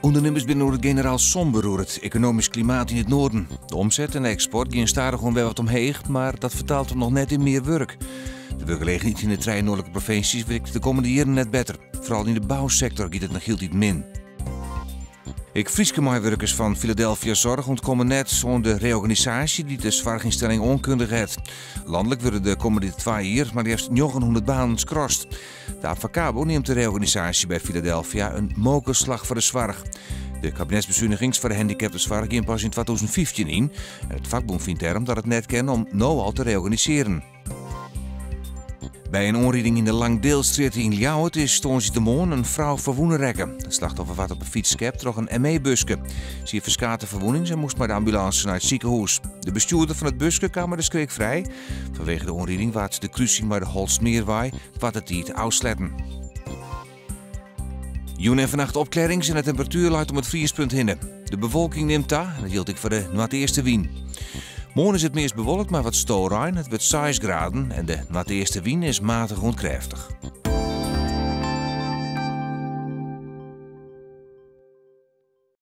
Ondernemers binnen door het generaal somber door het economisch klimaat in het noorden. De omzet en de export gaan stadig gewoon weer wat omheen, maar dat vertaalt hem nog net in meer werk. De werkgelegenheid in de drie noordelijke provincies werkt de komende jaren net beter. Vooral in de bouwsector gaat het nog heel iets min. Ik Frieske medewerkers van Philadelphia Zorg ontkomen net zo'n de reorganisatie die de zorginstelling onkundig heeft. Landelijk worden de komende 2 jaar maar eerst 900 banen geschorst. De Avacabo neemt de reorganisatie bij Philadelphia een mokerslag voor de zorg. De kabinetsbezuinigings voor de gehandicaptenzorg ging pas in 2015 in. En het vakbond vindt erom dat het net kan om nou al te reorganiseren. Bij een onrijding in de Langdeelstraat in Ljouwert is toonsdag de morgen een vrouw verwonnen rekken. Het slachtoffer was op een fietscap door een ME-busje. Ze heeft verskate verwondingen en moest met de ambulance naar het ziekenhuis. De bestuurder van het busje kwam maar de schrik vrij. Vanwege de onrijding waard de kruising bij de Holsmeerwaai wat het niet uitsletten. Joen en vannacht opklarings en de temperatuur luidt om het vriespunt heen. De bewolking neemt toe en dat hield ik voor de noordeerste wind. Morgen is het meest bewolkt, maar wat stoorruim. Het wordt 6 graden en de noordeerste wind is matig onkrachtig.